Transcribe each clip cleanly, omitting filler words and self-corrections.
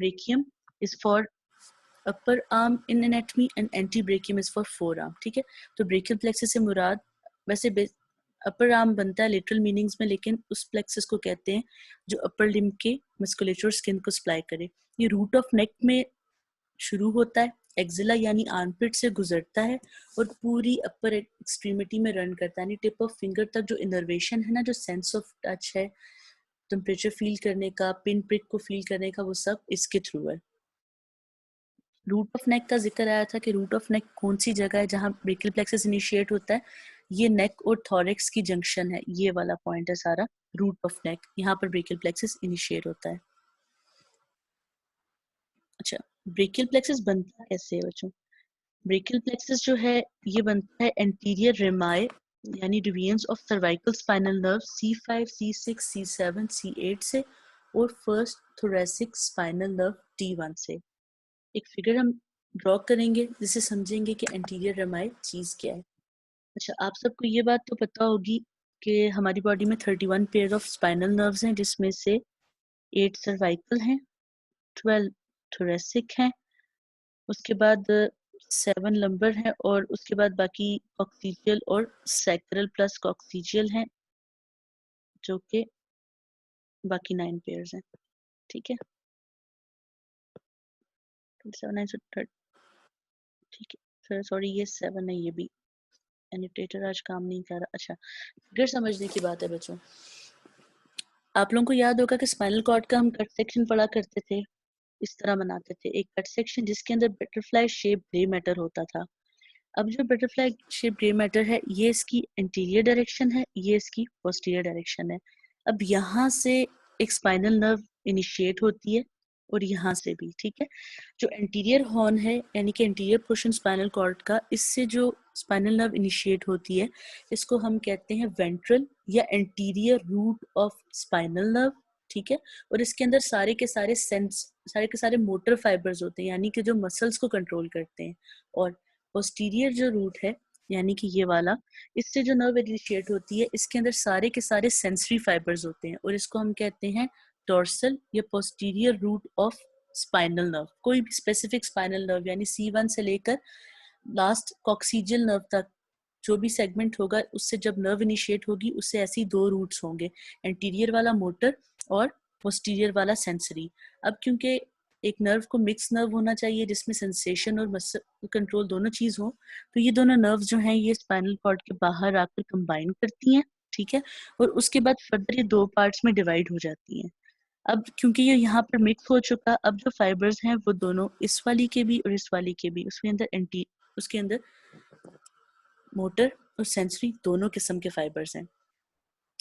brachium is for upper arm in anatomy and antebrachium is for forearm. ठीक है, तो brachial plexus से मुराद वैसे अपर आर्म बनता है लिटरल मीनिंग्स में, लेकिन उस प्लेक्सस को कहते हैं जो अपर लिम्ब के मस्कुलेचर स्किन को सप्लाई करे। ये रूट ऑफ नेक में शुरू होता है, एक्सिला यानी आर्मपिट से गुजरता है और पूरी अपर एक्सट्रीमिटी में रन करता है, यानी टिप ऑफ फिंगर तक जो इनर्वेशन है ना, जो सेंस ऑफ टच है, टेम्परेचर फील करने का, पिन प्रिक को फील करने का, वो सब इसके थ्रू है। रूट ऑफ नेक का जिक्र आया था कि रूट ऑफ नेक कौन सी जगह है जहाँ ब्रेकियल प्लेक्सस इनिशिएट होता है। ये नेक और थॉरेक्स की जंक्शन है, ये वाला पॉइंट है सारा रूट ऑफ नेक, यहाँ पर ब्रेकियल प्लेक्सस इनिशिएट होता है। अच्छा, ब्रेकियल प्लेक्सस बनता कैसे है बच्चों? ब्रेकियल प्लेक्सस जो है ये बनता है एंटीरियर रेमाई यानी divisions of cervical spinal nerve C5, C6, C7, C8 से और first thoracic spinal nerve T1 से। एक फिगर हम ड्रॉ करेंगे जिससे समझेंगे कि एंटीरियर रेमाई चीज क्या है। अच्छा, आप सबको ये बात तो पता होगी कि हमारी बॉडी में 31 पेयर ऑफ स्पाइनल नर्व्स हैं, जिसमें से 8 सर्वाइकल हैं, 12 थोरेसिक हैं, उसके बाद 7 लंबर हैं और उसके बाद बाकी कॉक्सिजियल और सैक्रल प्लस कॉक्सिजियल हैं, जो कि बाकी 9 पेयर्स हैं। ठीक है, 7 9 ठीक है, सॉरी ये 7 है, ये भी एनोटेटर आज काम नहीं कर रहा। अच्छा, फिगर समझने की बात है बच्चों। आप लोगों को याद होगा कि स्पाइनल कॉर्ड का हम कट सेक्शन पढ़ा करते थे, इस तरह बनाते थे एक कट सेक्शन जिसके अंदर बटरफ्लाई शेप ग्रे मैटर होता था। अब जो बटरफ्लाई शेप ग्रे मैटर है, ये इसकी एंटीरियर डायरेक्शन है, ये इसकी पोस्टीरियर डायरेक्शन है। अब यहाँ से एक स्पाइनल नर्व इनिशिएट होती है और यहाँ से भी। ठीक है, जो एंटीरियर हॉर्न है यानी कि एंटीरियर पोर्शन स्पाइनल कॉर्ड का, इससे जो स्पाइनल नर्व इनिशिएट होती है, इसको हम कहते हैं वेंट्रल या anterior root of spinal nerve. ठीक है, और इसके अंदर सारे के सारे मोटर फाइबर्स होते हैं, यानी कि जो मसल्स को कंट्रोल करते हैं। और पोस्टीरियर जो रूट है यानी कि ये वाला, इससे जो नर्व इनिशिएट होती है, इसके अंदर सारे के सारे सेंसरी फाइबर्स होते हैं और इसको हम कहते हैं डोर्सल या posterior root of spinal nerve. कोई भी स्पेसिफिक स्पाइनल नर्व यानी C1 से लेकर लास्ट कॉक्सिजियल नर्व तक जो भी सेगमेंट होगा, उससे जब नर्व इनिशिएट होगी, उससे ऐसी 2 रूट्स होंगे, एंटीरियर वाला मोटर और पोस्टीरियर वाला सेंसरी। अब क्योंकि एक नर्व को मिक्स नर्व होना चाहिए जिसमें सेंसेशन और मसल कंट्रोल दोनों चीज हो, तो ये दोनों नर्व जो हैं ये स्पाइनल कॉर्ड के बाहर आकर कंबाइन करती हैं। ठीक है, और उसके बाद फर्दर ये 2 पार्ट्स में डिवाइड हो जाती हैं। अब क्योंकि ये यहाँ पर मिक्स हो चुका, अब जो फाइबर्स हैं वो दोनों इस वाली के भी और इस वाली के भी, उसके अंदर मोटर और सेंसरी दोनों किस्म के फाइबर्स हैं।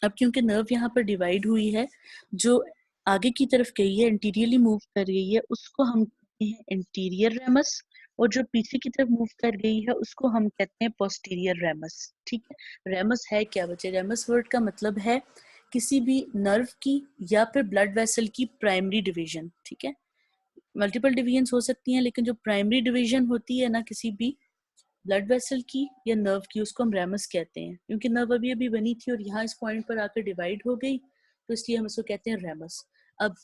अब क्योंकि नर्व यहाँ पर डिवाइड हुई है, जो आगे की तरफ गई है, एंटीरियरली मूव कर गई है, उसको हम कहते हैं एंटीरियर रेमस, और जो पीछे की तरफ मूव कर गई है उसको हम कहते हैं पोस्टीरियर रेमस। ठीक है, रेमस है क्या बच्चे? रेमस वर्ड का मतलब है किसी भी नर्व की या फिर ब्लड वेसल की प्राइमरी डिवीजन। ठीक है, मल्टीपल डिवीजन हो सकती हैं, लेकिन जो प्राइमरी डिवीजन होती है ना किसी भी ब्लड वेसल की या नर्व की, उसको हम रेमस कहते हैं। क्योंकि नर्व अभी अभी बनी थी और यहाँ इस पॉइंट पर आकर डिवाइड हो गई, तो इसलिए हम इसको कहते हैं रेमस। अब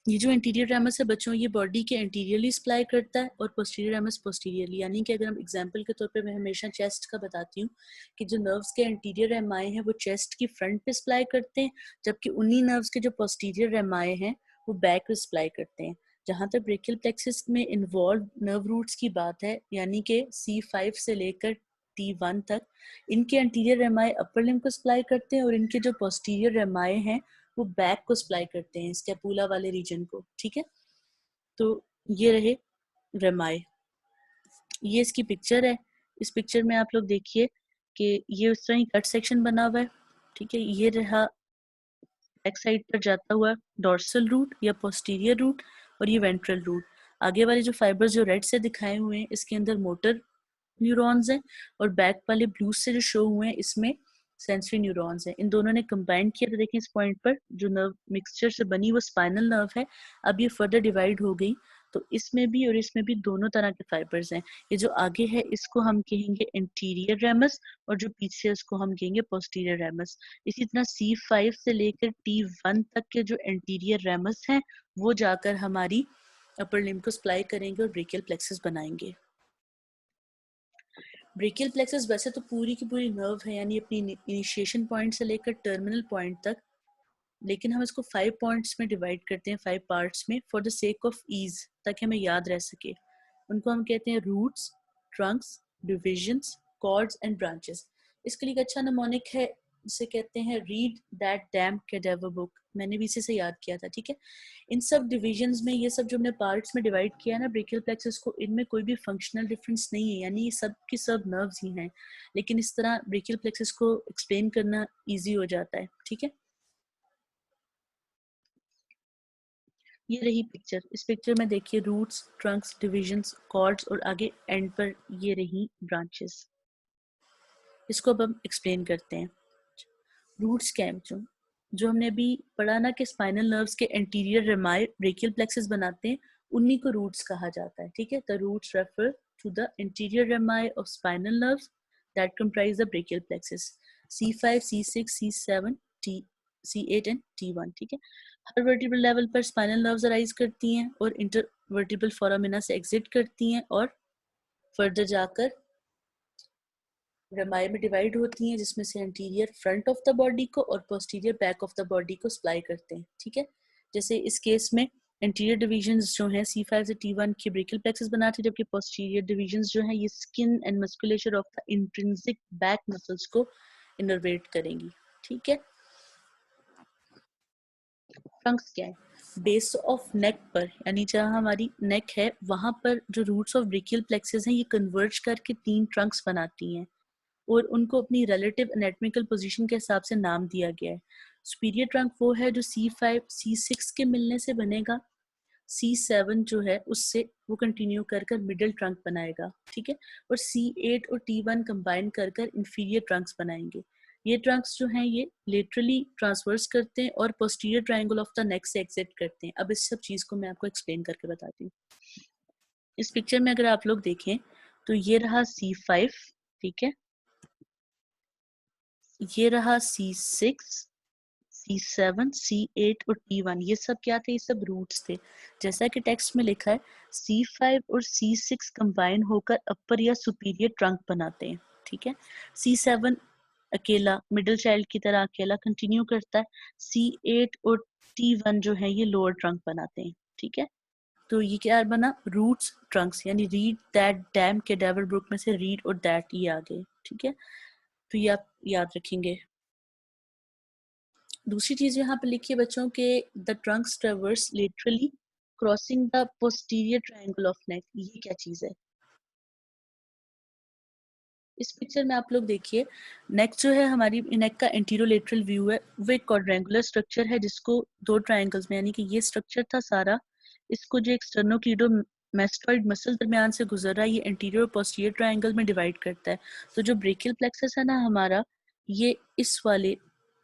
ये जो एंटीरियर रेमस है बच्चों, ये बॉडी के एंटीरियरली सप्लाई करता है और पोस्टीरियर रेमस पोस्टीरियरली। यानी कि अगर हम एग्जांपल के तौर पे, मैं हमेशा चेस्ट का बताती हूँ कि जो नर्व्स के एंटीरियर रेमाए हैं वो चेस्ट की फ्रंट पे सप्लाई करते हैं, जबकि उन्हीं नर्व्स के जो पोस्टीरियर रेमाए हैं वो बैक पे सप्लाई करते हैं। जहाँ तक ब्रेकियल प्लेक्सस में इन्वॉल्व नर्व रूट्स की बात है, यानी कि C5 से लेकर T1 तक, इनके एंटीरियर रेमाए अपर लिम्ब को सप्लाई करते हैं और इनके जो पोस्टीरियर रेमाए हैं वो बैक को सप्लाई करते हैं, स्कैपुला वाले रीजन को। ठीक है, तो ये रहे रेमाए। ये इसकी पिक्चर है। इस पिक्चर में आप लोग देखिए कि ये उस तरह ही कट सेक्शन बना हुआ है। ठीक है, ये रहा बैक साइड पर जाता हुआ डोर्सल रूट या पोस्टीरियर रूट, और ये वेंट्रल रूट। आगे वाले जो फाइबर्स जो रेड से दिखाए हुए हैं, इसके अंदर मोटर न्यूरॉन्स हैं, और बैक वाले ब्लू से जो शो हुए हैं इसमें सेंसरी न्यूरॉन्स हैं। इन दोनों ने कंबाइन किया, तो देखिए इस पॉइंट पर जो नर्व मिक्सचर से बनी वो स्पाइनल नर्व है। अब ये फर्दर डिवाइड हो गई, तो इसमें भी और इसमें भी दोनों तरह के फाइबर्स हैं। ये जो आगे है इसको हम कहेंगे एंटीरियर रेमस, और जो पीछे है उसको हम कहेंगे पोस्टीरियर रेमस। इसी तरह C5 से लेकर T1 तक के जो एंटीरियर रेमस हैं वो जाकर हमारी अपर लिम्ब को सप्लाई करेंगे और ब्रेकियल प्लेक्सस बनाएंगे। ब्रेकियल प्लेक्सस वैसे तो पूरी की पूरी नर्व है, यानी अपनी इनिशिएशन पॉइंट से लेकर टर्मिनल पॉइंट तक, लेकिन हम इसको 5 पॉइंट्स में डिवाइड करते हैं, 5 पार्ट्स में, for the sake of ease, ताकि हमें याद रह सके। उनको हम कहते हैं roots, trunks, divisions, cords and branches. इसके लिए एक अच्छा नमोनिक है जिसे कहते हैं read that damn cadaver book, मैंने भी इसी से याद किया था, ठीक है। इन सब डिविजन्स में, ये सब जो हमने पार्ट्स में डिवाइड किया है ना ब्रेकियल प्लेक्सस को, इनमें कोई भी फंक्शनल डिफरेंस नहीं है, यानी ये सब की सब नर्व्स ही हैं, लेकिन इस तरह ब्रेकियल प्लेक्सस को एक्सप्लेन करना ईजी हो जाता है, ठीक है। ये रही पिक्चर, इस पिक्चर में देखिए रूट्स, ट्रंक्स, डिविजन्स, कॉर्ड्स और आगे एंड पर ये रही ब्रांचेस। इसको अब हम एक्सप्लेन करते हैं। रूट्स क्या है बच्चों? जो हमने अभी पढ़ा ना कि स्पाइनल नर्व्स के एंटीरियर रेमाई ब्रेकियल प्लेक्सस बनाते हैं, उन्हीं को रूट्स कहा जाता है, ठीक है। The roots refer to the interior rami of spinal nerves that comprise the brachial plexus C5, C6, C7, C8 and T1, ठीक है। हर वर्टिब्रल लेवल पर स्पाइनल नर्व्स अराइज करती हैं और इंटरवर्टिब्रल फोरामिना से एग्जिट करती हैं और फर्दर जाकर रेमाई में डिवाइड होती हैं, जिसमें से anterior front of the body को और posterior back of the body को सप्लाई करते हैं, ठीक है। जैसे इस केस में एंटीरियर डिविजन्स जो हैं C5 से T1 की ब्रेकियल प्लेक्सस बनाते हैं, जबकि पोस्टीरियर डिविजन्स जो हैं ये skin and musculature of the intrinsic back muscles को इनर्वेट करेंगी, ठीक है। ट्रंक्स क्या है? बेस ऑफ नेक पर, यानी जहाँ हमारी नेक है वहां पर जो रूट्स ऑफ ब्रेकियल प्लेक्सस हैं ये कन्वर्ज करके 3 ट्रंक्स बनाती हैं और उनको अपनी रिलेटिव एनाटॉमिकल पोजीशन के हिसाब से नाम दिया गया है। सुपीरियर ट्रंक वो है जो C5, C6 के मिलने से बनेगा, C7 जो है उससे वो कंटिन्यू कर कर मिडिल ट्रंक बनाएगा, ठीक है। और C8 और T1 कंबाइन कर कर इंफीरियर ट्रंक्स बनाएंगे। ये ट्रंक्स जो हैं ये लेटरली ट्रांसवर्स करते हैं और posterior triangle of the neck से एग्जिट करते हैं। अब इस सब चीज को मैं आपको एक्सप्लेन करके बताती हूँ। इस पिक्चर में अगर आप लोग देखें तो ये रहा C5, ठीक है, ये रहा C6, C7, C8 और T1, ये सब क्या थे? ये सब रूट्स थे। जैसा कि टेक्स्ट में लिखा है C5 और C6 कंबाइन होकर अपर या सुपीरियर ट्रंक बनाते हैं, ठीक है। C7 अकेला मिडिल चाइल्ड की तरह अकेला कंटिन्यू करता है। C8 और T1 जो है ये लोअर ट्रंक बनाते हैं, ठीक है। तो ये क्या बना? रूट्स ट्रंक्स, यानी read that damn cadaver book में से रीड और दैट ये आ गए, ठीक है। तो ये आप याद रखेंगे। दूसरी चीज यहाँ पे लिखी है बच्चों के the trunks traverse laterally crossing the posterior triangle of neck, ये क्या चीज है? इस पिक्चर में आप लोग देखिए, नेक जो है हमारी, नेक का एंटीरोलेटरल व्यू है, वो एक क्वाड्रेंगुलर स्ट्रक्चर है जिसको दो ट्रायंगल्स में, यानी कि ये स्ट्रक्चर था सारा, इसको जो एक स्टर्नोक्लीडोमास्टोइड मसल दरमियान से गुजर रहा है ये एंटीरियर और पोस्टीरियर ट्रायंगल में डिवाइड करता है। तो जो ब्रेकियल प्लेक्सस है ना हमारा, ये इस वाले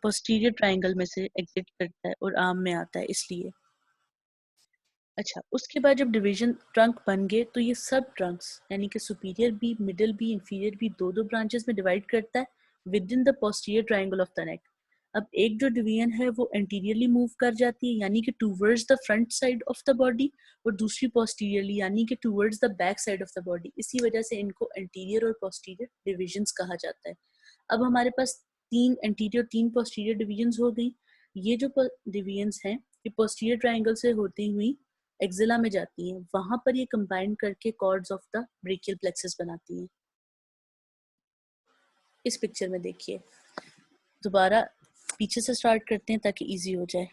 पोस्टीरियर ट्रायंगल में से एग्जिट करता है और आर्म में आता है, इसलिए। अच्छा, उसके बाद जब डिवीजन ट्रंक बन गए तो ये सब ट्रंक्स, यानी कि सुपीरियर भी, मिडिल भी, इंफीरियर भी, दो दो ब्रांचेस में डिवाइड करता है with in the posterior triangle of the neck. अब एक जो डिवीजन है वो एंटीरियरली मूव कर जाती है, यानी कि towards the front side of the body, और दूसरी पोस्टीरियरली, यानी कि towards the back side of the body. इसी वजह से इनको एंटीरियर और पोस्टीरियर डिविजन्स कहा जाता है। अब हमारे पास 3 एंटीरियर 3 पोस्टीरियर डिविजन्स हो गई। ये जो डिविजन्स हैं ये पोस्टीरियर ट्रायंगल से होती हुई एक्जिला में जाती हैं, वहां पर ये कंबाइन करके cords of the brachial plexus बनाती हैं। इस पिक्चर में देखिए, दोबारा पीछे से स्टार्ट करते हैं ताकि इजी हो जाए।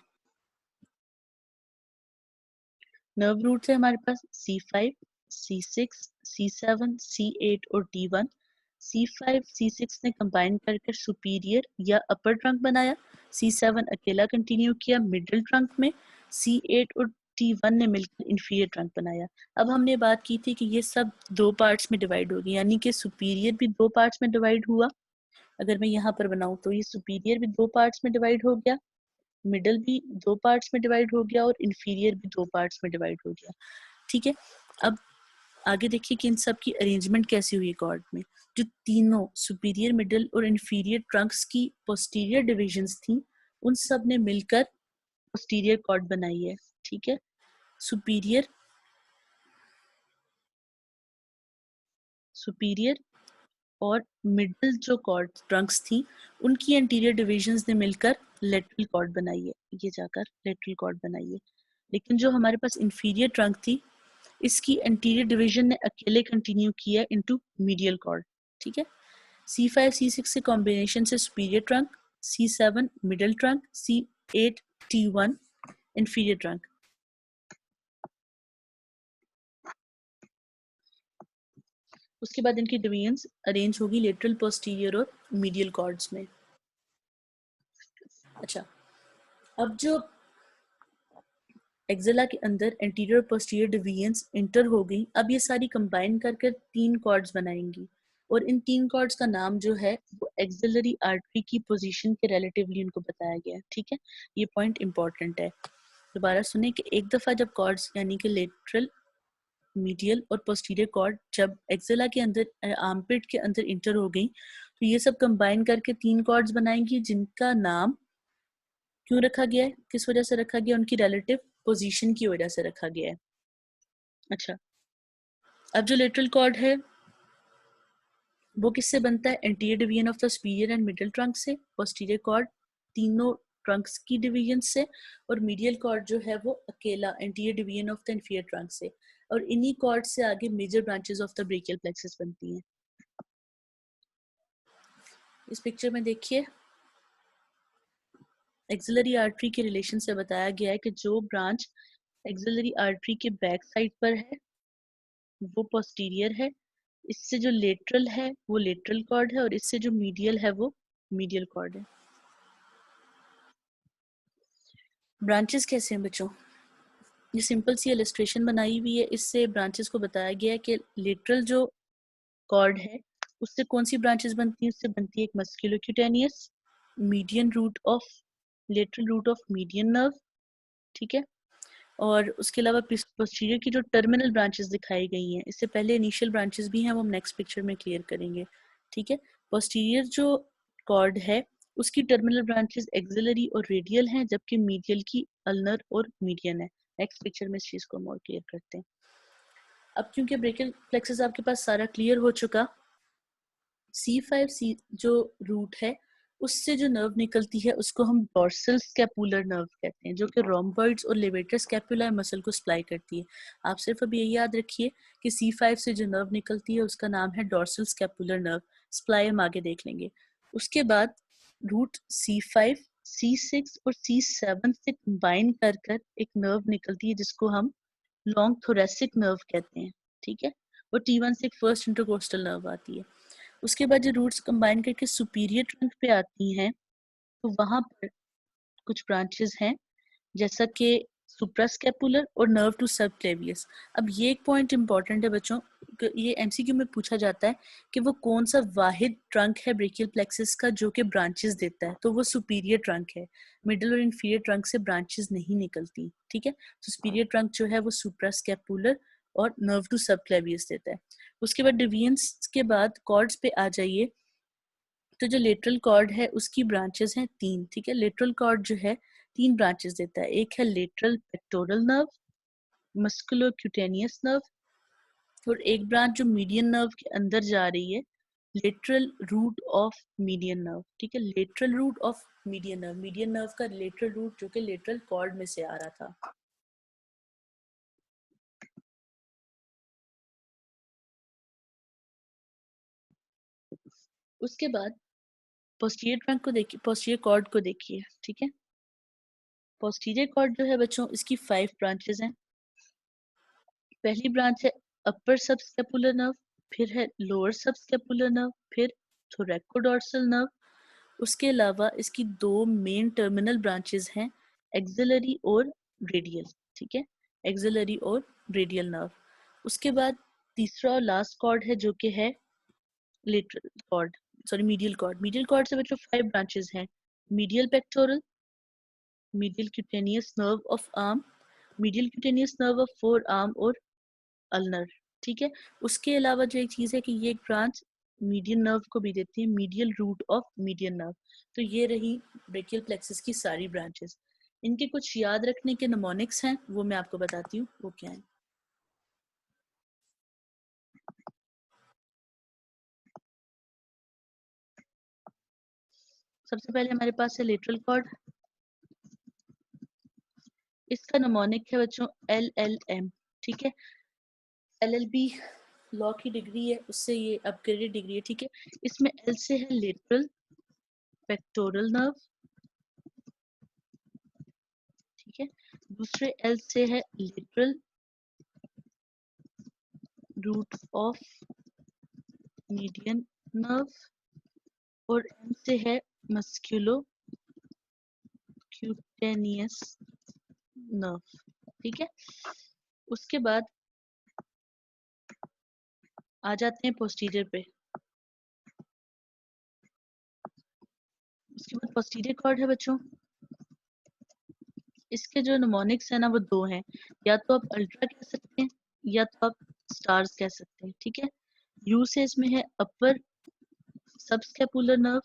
नर्व रूट्स है हमारे पास C5, C6, C7, C8 और T1। C5, C6 ने कंबाइन करके सुपीरियर या अपर ट्रंक बनाया। C7 अकेला कंटिन्यू किया मिडिल ट्रंक में। C8 और T1 ने मिलकर इंफीरियर ट्रंक बनाया। अब हमने बात की थी कि ये सब दो पार्ट्स में डिवाइड हो गई, यानी कि सुपीरियर भी दो पार्ट्स में डिवाइड हुआ। अगर मैं यहाँ पर बनाऊं तो ये सुपीरियर भी दो पार्ट्स में डिवाइड हो गया, मिडल भी दो पार्ट्स में डिवाइड हो गया और इंफीरियर भी दो पार्ट्स में डिवाइड हो गया, ठीक है। अब आगे देखिए कि इन सब की अरेंजमेंट कैसी हुई कॉर्ड में। जो तीनों सुपीरियर, मिडिल और इंफीरियर ट्रंक्स की पोस्टीरियर डिविजन्स थी, उन सब ने मिलकर पोस्टीरियर कॉर्ड बनाई है, ठीक है। सुपीरियर सुपीरियर और मिडल जो कॉर्ड ट्रंक्स थी उनकी एंटीरियर डिविजन्स ने मिलकर लेटरल कॉर्ड बनाई है, ये जाकर लेटरल कॉर्ड बनाई है। लेकिन जो हमारे पास इंफीरियर ट्रंक थी इसकी एंटीरियर डिवीजन ने अकेले कंटिन्यू किया इनटू मीडियल कॉर्ड, ठीक है। C5 C6 से कॉम्बिनेशन से superior trunk, C7 middle trunk, C8 T1 inferior trunk. उसके बाद इनकी डिवीजन्स अरेंज होगी लेटरल, पोस्टीरियर और मीडियल कॉर्ड्स में। अच्छा, अब जो एक्सेला के अंदर एंटीरियर और पोस्टीरियर डिवीजन्स इंटर हो गई, अब ये सारी कंबाइन करके 3 कॉर्ड्स बनाएंगी और इन 3 कॉर्ड्स का नाम जो है वो एक्सिलरी आर्टरी की पोजीशन के रिलेटिवली इनको बताया गया है, ठीक है। ये पॉइंट इंपॉर्टेंट है। दोबारा सुने कि एक दफा जब कॉर्ड्स यानी कि लेटरल, मीडियल और पोस्टीरियर कॉर्ड जब एक्सेला के अंदर आर्मपिट के अंदर इंटर हो गई तो ये सब कंबाइन करके 3 कॉर्ड्स बनाएंगी जिनका नाम क्यों रखा गया है, किस वजह से रखा गया, उनकी रिलेटिव पोजीशन की वजह से रखा गया है। अच्छा, अब जो लेटरल कॉर्ड है वो किससे बनता है, anterior division of the superior and middle trunk से, पोस्टीरियर कॉर्ड तीनों ट्रंक्स की डिवीजन से, और मीडियल कॉर्ड जो है वो अकेला anterior division of the inferior trunk से। और इन्हीं कॉर्ड से आगे major branches of the brachial plexus बनती हैं। इस पिक्चर में देखिए एक्सिलरी आर्टरी के रिलेशन से बताया गया है कि जो ब्रांच एक्सिलरी आर्टरी के बैक साइड पर है वो पोस्टीरियर है, इससे जो लेटरल है वो लेटरल कॉर्ड है और इससे जो मीडियल है वो मीडियल कॉर्ड है। ब्रांचेस कैसे हैं बच्चों, ये सिंपल सी इलस्ट्रेशन बनाई हुई है, इससे ब्रांचेस को बताया गया है कि लेटरल जो कॉर्ड है उससे कौन सी ब्रांचेस बनती हैं, उससे बनती है एक musculocutaneous, median root of, lateral root of median nerve, ठीक है। और उसके अलावा पोस्टीरियर की जो टर्मिनल ब्रांचेस दिखाई गई हैं, इससे पहले इनिशियल ब्रांचेस भी हैं, वो हम नेक्स्ट पिक्चर में क्लियर करेंगे, ठीक है। पोस्टीरियर जो कॉर्ड है उसकी टर्मिनल ब्रांचेस एक्सिलरी और रेडियल हैं, जबकि मीडियल की अल्नर और मीडियन है। नेक्स्ट पिक्चर में इस चीज को और क्लियर करते हैं। अब क्योंकि ब्रेकियल प्लेक्सस आपके पास सारा क्लियर हो चुका, C5 जो रूट है उससे जो नर्व निकलती है उसको हम डॉर्सल स्कैपुलर नर्व कहते हैं, जो कि रोम्बॉइड्स और लेवेटर स्कैपुलर मसल को सप्लाई करती है। आप सिर्फ अब यही याद रखिए कि C5 से जो नर्व निकलती है उसका नाम है डॉर्सल स्कैपुलर नर्व। सप्लाई हम आगे देख लेंगे। उसके बाद रूट C5, C6 और C7 से कंबाइन कर कर एक नर्व निकलती है जिसको हम लॉन्ग थोरेसिक नर्व कहते हैं, ठीक है। और T1 से एक फर्स्ट इंटरकोस्टल नर्व आती है। उसके बाद जो रूट्स कंबाइन करके सुपीरियर ट्रंक पे आती हैं तो वहां पर कुछ ब्रांचेस हैं जैसा कि सुप्रास्कैपुलर और नर्व टू सबक्लेवियस। अब ये एक पॉइंट इंपॉर्टेंट है बच्चों, ये एमसीक्यू में पूछा जाता है कि वो कौन सा वाहिद ट्रंक है ब्रेकियल प्लेक्सस का जो कि ब्रांचेस देता है, तो वो सुपीरियर ट्रंक है। मिडिल और इंफीरियर ट्रंक से ब्रांचेस नहीं निकलती, ठीक है। तो सुपीरियर ट्रंक जो है वो सुप्रास्कैपुलर और नर्व टू सबक्लेवियस देता है। उसके बाद डिवीजन्स के बाद कॉर्ड्स पे आ जाइए, तो जो लेटरल कॉर्ड है उसकी ब्रांचेस हैं 3, ठीक है। लेटरल कॉर्ड जो है 3 ब्रांचेस देता है, एक है lateral pectoral nerve, musculocutaneous nerve, और एक ब्रांच जो मीडियन नर्व के अंदर जा रही है, lateral root of median nerve, ठीक है। Lateral root of median nerve का लेटरल रूट जो कि लेटरल कॉर्ड में से आ रहा था। उसके बाद पोस्टीरियर ट्रंक को देखिए, पोस्टीरियर कॉर्ड को देखिए, ठीक है। पोस्टीरियर कॉर्ड जो है बच्चों इसकी 5 ब्रांचेस हैं। पहली ब्रांच है अपर सबस्केपुलर नर्व, फिर है लोअर सबस्केपुलर नर्व, फिर थोरैकोडोर्सल नर्व। उसके अलावा इसकी 2 मेन टर्मिनल ब्रांचेस हैं, एक्सिलरी और रेडियल, ठीक है। एक्सिलरी और रेडियल नर्व। उसके बाद तीसरा और लास्ट कॉर्ड है जो कि है lateral cord, sorry medial cord. Medial cord से बच्चों 5 ब्रांचेस हैं, medial pectoral, medial cutaneous nerve of arm, medial cutaneous nerve of forearm और अल्नर, ठीक है। उसके अलावा जो एक चीज है कि ये एक ब्रांच मीडियन नर्व को भी देती है, medial root of median nerve. तो ये रही ब्रेकियल प्लेक्सस की सारी ब्रांचेस। इनके कुछ याद रखने के निमोनिक्स हैं, वो मैं आपको बताती हूँ वो क्या है। सबसे पहले हमारे पास है लेटरल कॉर्ड, इसका निमोनिक है बच्चों LLM, ठीक है। LLB लॉ की डिग्री है, उससे ये अपग्रेडेड डिग्री है, ठीक है। इसमें L से है लेटरल पेक्टोरल नर्व, ठीक है। दूसरे L से है lateral root of median nerve, और M से है मस्कुलो क्यूटेनियस नर्व, ठीक है। उसके बाद आ जाते हैं पोस्टीरियर पे। उसके बाद पोस्टीरियर कॉर्ड है बच्चों, इसके जो निमोनिक्स है ना वो दो हैं, या तो आप अल्ट्रा कह सकते हैं या तो आप स्टार्स कह सकते हैं, ठीक है। यू से इसमें है upper subscapular nerve,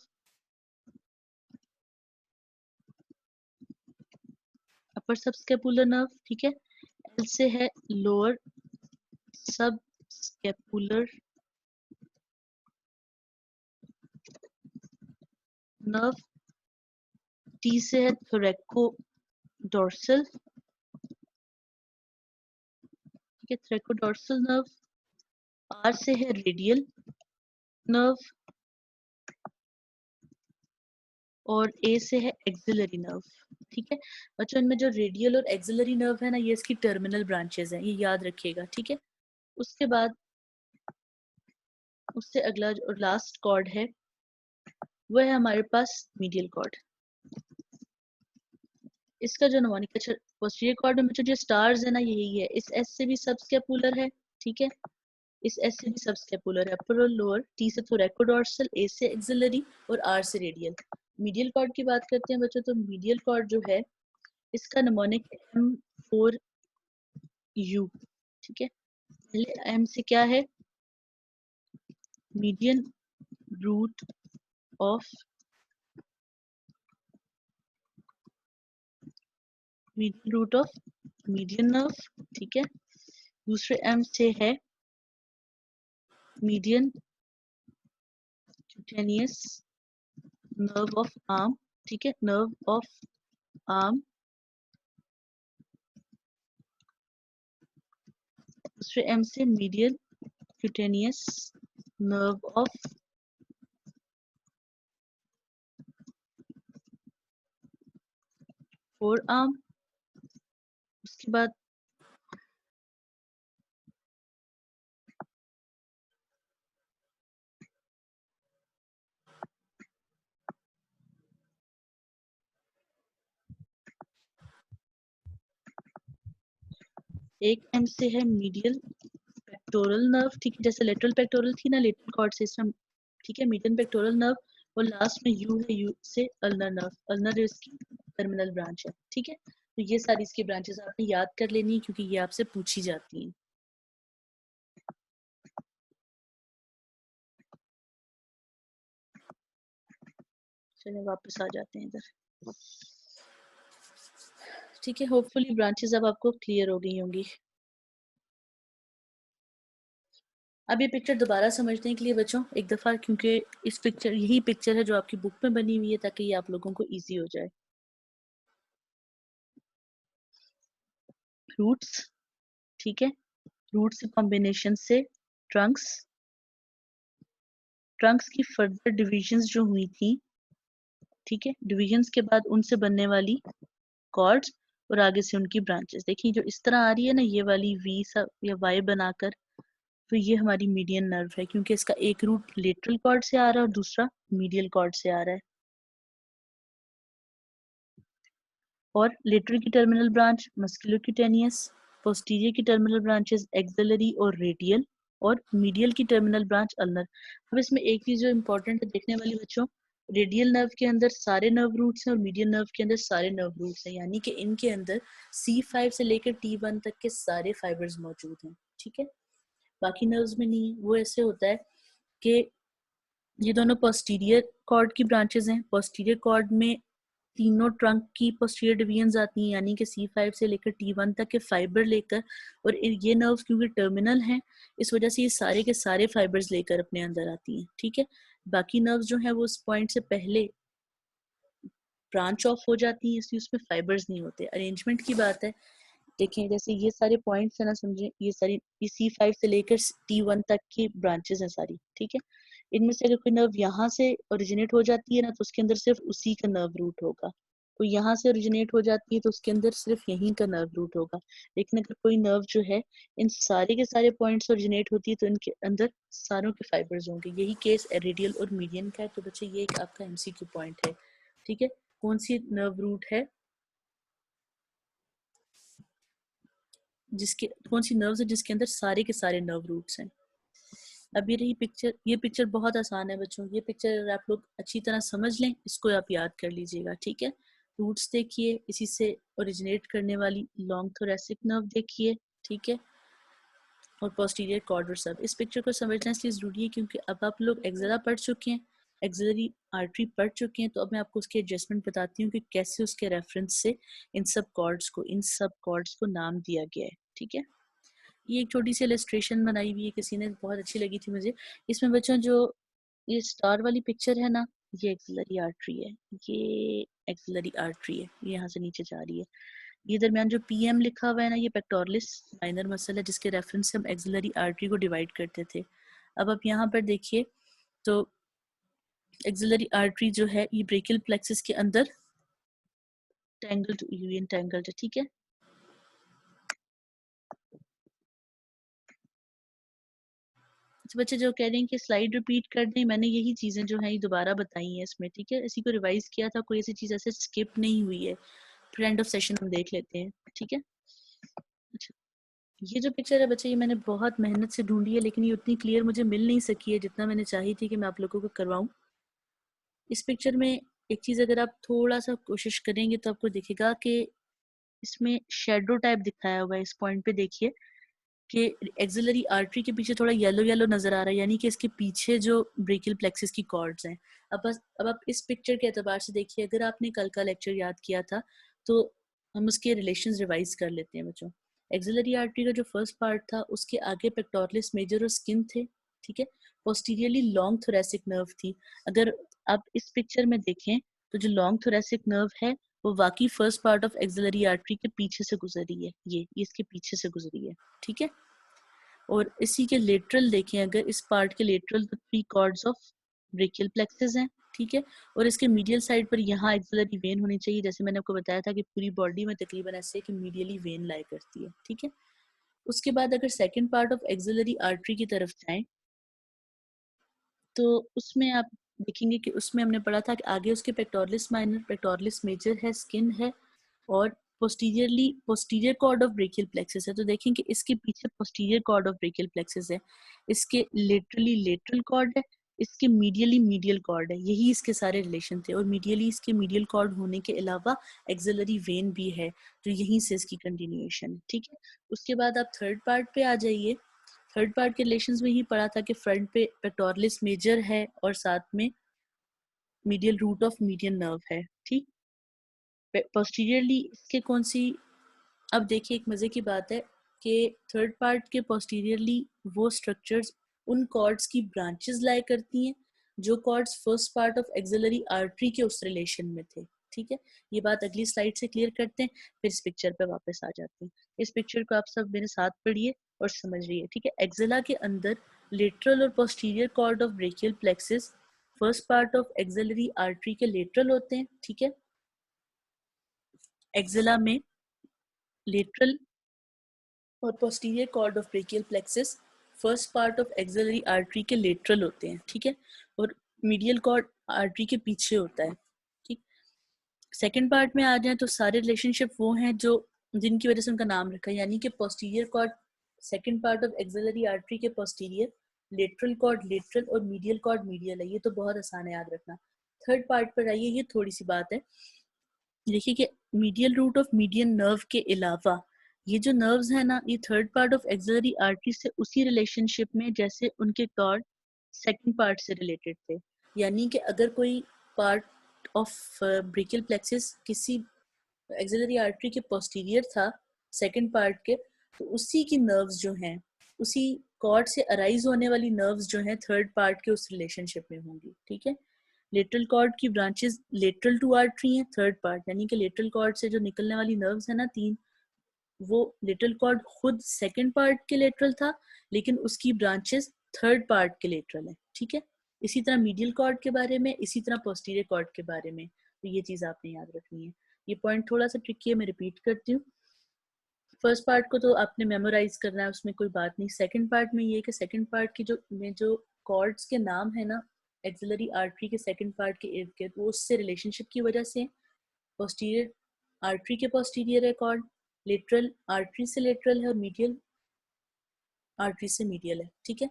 upper subscapular nerve, ठीक है। एल से है लोअर सबस्कैपुलर नर्व, टी से है थोरैको डोर्सल, ठीक है, थोरैको डोर्सल नर्व। आर से है रेडियल नर्व, और ए से है एक्सिलरी नर्व, ठीक है। बच्चों इनमें जो रेडियल और एक्सिलरी नर्व है ना, ये इसकी टर्मिनल ब्रांचेस हैं, ये याद रखिएगा, ठीक है। उसके बाद उससे अगला जो लास्ट कॉर्ड है वो है हमारे पास मीडियल कॉर्ड। इसका जो निमोनिक अच्छा पोस्टीरियर कॉर्ड में जो स्टार्स है ना यही है, इस एस से भी सबस्कैपुलर है, ठीक है। इस एस से भी सबस्कैपुलर है, अपर और लोअर, टी से थोरैकोडोर्सल, ए से एक्सिलरी और आर से रेडियल। मीडियल कॉर्ड की बात करते हैं बच्चों, तो मीडियल कॉर्ड जो है इसका निमोनिक M4U, ठीक है। पहले एम से क्या है, median root of median nerve, ठीक है। दूसरे एम से है median cutaneous nerve of arm, ठीक है, नर्व ऑफ आर्म। दूसरे एम से medial cutaneous nerve of forearm. उसके बाद एक एम से है मीडियल पेक्टोरल नर्व, ठीक है, जैसे लेटरल पेक्टोरल थी ना लेटरल कॉर्ड सिस्टम, ठीक है, मीडियन पेक्टोरल नर्व। और लास्ट में यू है, यू से अल्नर नर्व, अल्नर इसकी टर्मिनल ब्रांच है, ठीक है। तो ये सारी इसकी ब्रांचेस आपने याद कर लेनी है क्योंकि ये आपसे पूछी जाती हैं। चलिए वापस आ जाते हैं इधर, ठीक है। होपफुली ब्रांचेस अब आपको क्लियर हो गई होंगी। अब ये पिक्चर दोबारा समझने के लिए बच्चों एक दफ़ा, क्योंकि इस पिक्चर यही पिक्चर है जो आपकी बुक में बनी हुई है, ताकि ये आप लोगों को इजी हो जाए। रूट्स, ठीक है, रूट्स कॉम्बिनेशन से ट्रंक्स, ट्रंक्स की फर्दर डिविजन्स जो हुई थी, ठीक है, डिविजन्स के बाद उनसे बनने वाली कॉर्ड्स और आगे से उनकी ब्रांचेस। देखिए जो इस तरह आ रही है ना ये वाली वी सब या वाई बनाकर, तो ये हमारी मीडियन नर्व है, क्योंकि इसका एक रूट लेटरल कॉर्ड से आ रहा है और दूसरा मीडियल कॉर्ड से आ रहा है। और लेटरल की टर्मिनल ब्रांच मस्कुलोक्यूटेनियस, पोस्टीरियर की टर्मिनल ब्रांचेस एक्सिलरी और रेडियल, और मीडियल की टर्मिनल ब्रांच अल्नर। अब इसमें एक चीज जो इंपॉर्टेंट है देखने वाली बच्चों, रेडियल नर्व के अंदर सारे नर्व रूट्स हैं और मीडियल नर्व के अंदर सारे नर्व रूट्स हैं, यानी कि इनके अंदर C5 से लेकर T1 तक के सारे फाइबर्स मौजूद हैं, ठीक है। बाकी नर्व्स में नहीं है। वो ऐसे होता है कि ये दोनों पोस्टीरियर कॉर्ड की ब्रांचेस हैं, पोस्टीरियर कॉर्ड में तीनों ट्रंक की पोस्टीरियर डिवीजन्स आती हैं, यानी कि C5 से लेकर T1 तक के फाइबर लेकर, और ये नर्व्स क्योंकि टर्मिनल हैं इस वजह से ये सारे के सारे फाइबर्स लेकर अपने अंदर आती हैं, ठीक है। बाकी नर्व्स जो हैं वो उस पॉइंट से पहले ब्रांच ऑफ हो जाती है, इसलिए उसमें फाइबर्स नहीं होते। अरेंजमेंट की बात है, देखें जैसे ये सारे पॉइंट्स है ना, समझे ये सारी, ये C5 से लेकर T1 तक की ब्रांचेस हैं सारी, ठीक है। इनमें से अगर कोई नर्व यहाँ से ओरिजिनेट हो जाती है ना, तो उसके अंदर सिर्फ उसी का नर्व रूट होगा। कोई यहाँ से ओरिजिनेट हो जाती है तो उसके अंदर सिर्फ यहीं का नर्व रूट होगा। लेकिन अगर कोई नर्व जो है इन सारे के सारे पॉइंट्स ओरिजिनेट होती है तो इनके अंदर सारों के फाइबर्स होंगे। यही केस रेडियल और मीडियन का है। तो बच्चे ये एक आपका MCQ पॉइंट है, ठीक है। कौन सी नर्व रूट है जिसके, कौन सी नर्व्स है जिसके अंदर सारे के सारे नर्व रूट्स हैं। अब ये रही पिक्चर। ये पिक्चर बहुत आसान है बच्चों। ये पिक्चर अगर आप लोग अच्छी तरह समझ लें, इसको आप याद कर लीजिएगा, ठीक है। रूट्स देखिए, इसी से ओरिजिनेट करने वाली लॉन्ग थोरेसिक नर्व देखिए, ठीक है, और पोस्टीरियर कॉर्ड और सब। इस पिक्चर को समझना इसलिए ज़रूरी है क्योंकि अब आप लोग एक्सेला पढ़ चुके हैं, एक्सिलरी आर्टरी पढ़ चुके हैं, तो अब मैं आपको उसकी एडजस्टमेंट बताती हूँ कि कैसे उसके रेफरेंस से इन सब कॉर्ड्स को नाम दिया गया है, ठीक है। ये एक छोटी सी इलस्ट्रेशन बनाई हुई है किसी ने, बहुत अच्छी लगी थी मुझे। इसमें बच्चों जो ये स्टार वाली पिक्चर है ना, ये एक्सिलरी आर्टरी है, ये एक्सिलरी आर्टरी है, ये यहाँ से नीचे जा रही है। ये दरमियान जो PM लिखा हुआ है ना, ये पेक्टोरलिस माइनर मसल है जिसके रेफरेंस से हम एक्सिलरी आर्टरी को डिवाइड करते थे। अब आप यहाँ पर देखिए तो एक्सिलरी आर्टरी जो है ये ब्रेकियल प्लेक्सस के अंदर टेंगल्ड यूनियन टेंगल्ड है, ठीक है। बच्चे जो कह रहे हैं कि स्लाइड रिपीट कर दें, मैंने यही चीजें जो हैं ये दोबारा बताई हैं इसमें, ठीक है। इसी को रिवाइज किया था, कोई ऐसी चीज ऐसे स्किप नहीं हुई है। फिर एंड ऑफ सेशन हम देख लेते हैं, ठीक है। अच्छा, ये जो पिक्चर है बच्चे, ये मैंने बहुत मेहनत से ढूंढी है, लेकिन ये उतनी क्लियर मुझे मिल नहीं सकी है जितना मैंने चाही थी कि मैं आप लोगों को करवाऊं। इस पिक्चर में एक चीज अगर आप थोड़ा सा कोशिश करेंगे तो आपको दिखेगा कि इसमें शेडो टाइप दिखाया हुआ है। इस पॉइंट पे देखिए कि एक्सिलरी आर्टरी के पीछे थोड़ा येलो येलो नजर आ रहा है, यानी कि इसके पीछे जो ब्रेकियल प्लेक्सिस की कॉर्ड्स हैं। अब आप इस पिक्चर के एतबार से देखिए, अगर आपने कल का लेक्चर याद किया था तो हम उसके रिलेशंस रिवाइज कर लेते हैं बच्चों। एक्सिलरी आर्टरी का जो फर्स्ट पार्ट था उसके आगे पेक्टोरलिस मेजर और स्किन थे, ठीक है। पोस्टीरियरली लॉन्ग थोरेसिक नर्व थी। अगर आप इस पिक्चर में देखें तो जो लॉन्ग थोरेसिक नर्व है वो वाकई first part of axillary artery के पीछे से गुजरी है, ये इसके पीछे से गुजरी है, ठीक है। और इसी के लेटरल देखें अगर, इस पार्ट के लेटरल तो 3 कॉर्ड्स ऑफ ब्रेकियल प्लेक्सस हैं, ठीक है। और इसके मीडियल साइड पर यहाँ एक्सिलरी वेन होनी चाहिए। जैसे मैंने आपको बताया था कि पूरी बॉडी में तकरीबन ऐसे कि मीडियली वेन लाई करती है, ठीक है। उसके बाद अगर second part of axillary artery की तरफ जाएं तो उसमें आप देखेंगे कि उसमें हमने पढ़ा था कि आगे उसके पेक्टोरलिस माइनर, पेक्टोरलिस मेजर है, स्किन है, और posterior cord of brachial plexus है। तो देखें कि इसके पीछे posterior cord of brachial plexus है, इसके लेटरली लेटरल कॉर्ड है, इसके मीडियली मीडियल कॉर्ड है। यही इसके सारे रिलेशन थे। और मीडियली इसके मीडियल कॉर्ड होने के अलावा एक्सिलरी वेन भी है, जो यहीं से इसकी कंटिन्यूएशन है, ठीक है। उसके बाद आप थर्ड पार्ट पे आ जाइए। थर्ड पार्ट के रिलेशंस में ही पढ़ा था कि फ्रंट पे पेक्टोरलिस मेजर है और साथ में medial root of median nerve है, ठीक। पोस्टीरियरली इसके कौन सी, अब देखिए एक मजे की बात है कि थर्ड पार्ट के पोस्टीरियरली वो स्ट्रक्चर्स उन कॉर्ड्स की ब्रांचेस लाई करती हैं जो cords first part of axillary artery के उस रिलेशन में थे, ठीक है। ये बात अगली स्लाइड से क्लियर करते हैं, फिर इस पिक्चर पे वापस आ जाते हैं। इस पिक्चर को आप सब मेरे साथ पढ़िए और समझिए, ठीक है। एक्सिला के अंदर लेटरल और posterior cord of brachial plexus first part of axillary artery के लेटरल होते हैं, ठीक है। एक्सिला में लेटरल और posterior cord of brachial plexus first part of axillary artery के लेटरल होते हैं, ठीक है। और मीडियल कॉर्ड आर्टरी के पीछे होता है, ठीक। सेकंड पार्ट में आ जाए तो सारे रिलेशनशिप वो हैं जो जिनकी वजह से उनका नाम रखा है, यानी कि posterior cord second part of axillary artery के पोस्टीरियर, लेटरल कॉर्ड लेटरल और मीडियल कॉर्ड मीडियल है। ये तो बहुत आसान है याद रखना। थर्ड पार्ट पर आइए, ये थोड़ी सी बात है। देखिए कि medial root of median nerve के अलावा ये जो नर्व्स है ना, ये third part of axillary artery से उसी रिलेशनशिप में जैसे उनके कॉर्ड सेकंड पार्ट से रिलेटेड थे। यानी कि अगर कोई पार्ट ऑफ ब्रेकियल प्लेक्सिस किसी एक्सिलरी आर्टरी के पोस्टीरियर था सेकंड पार्ट के, तो उसी की नर्व्स जो हैं, उसी कॉर्ड से अराइज होने वाली नर्व्स जो हैं थर्ड पार्ट के उस रिलेशनशिप में होंगी, ठीक है। लेटरल कॉर्ड की ब्रांचेस लेटरल टू आर्टरी हैं, थर्ड पार्ट, यानी कि लेटरल कॉर्ड से जो निकलने वाली नर्व्स है ना 3, वो लेटरल कॉर्ड खुद सेकंड पार्ट के लेटरल था, लेकिन उसकी ब्रांचेस थर्ड पार्ट के लेटरल है, ठीक है। इसी तरह मीडियल कॉर्ड के बारे में, इसी तरह पोस्टीरियर कॉर्ड के बारे में, तो ये चीज़ आपने याद रखनी है। ये पॉइंट थोड़ा सा ट्रिकी है, मैं रिपीट करती हूँ। फर्स्ट पार्ट को तो आपने मेमोराइज करना है, उसमें कोई बात नहीं। सेकंड पार्ट में ये कि सेकंड पार्ट की जो कॉर्ड्स के नाम है ना एक्सिलरी आर्टरी के सेकंड पार्ट के इर्द गिर्द, वो उससे रिलेशनशिप की वजह से पोस्टीरियर आर्टरी के पोस्टीरियर है कॉर्ड, लेटरल आर्टरी से लेटरल है, और मीडियल आर्टरी से मीडियल है, ठीक है।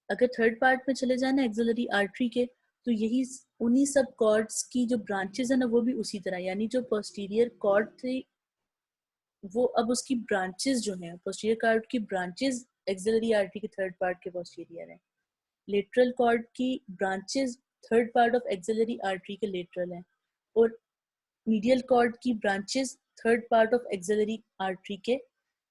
अगर थर्ड पार्ट में चले जाए ना एक्सिलरी आर्टरी के, तो यही उन्हीं सब कॉर्ड्स की जो ब्रांचेस है ना वो भी उसी तरह, यानी जो पोस्टीरियर कॉर्ड थे वो अब उसकी ब्रांचेस जो हैं पोस्टीरियर कॉर्ड की ब्रांचेस एक्सिलरी आर्टरी के थर्ड पार्ट के पोस्टीरियर हैं, लेटरल कॉर्ड की branches third part of axillary artery के लेटरल हैं, और मीडियल कॉर्ड की branches third part of axillary artery के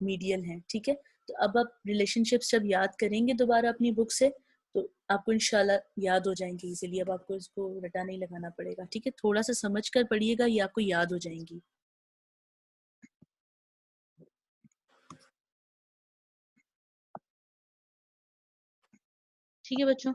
मीडियल हैं, ठीक है। तो अब आप रिलेशनशिप्स जब याद करेंगे दोबारा अपनी बुक से, तो आपको इंशाल्लाह याद हो जाएंगी इजीली, अब आपको इसको रटा नहीं लगाना पड़ेगा, ठीक है। थोड़ा सा समझ कर पढ़िएगा, ये आपको याद हो जाएंगी, ठीक है बच्चों।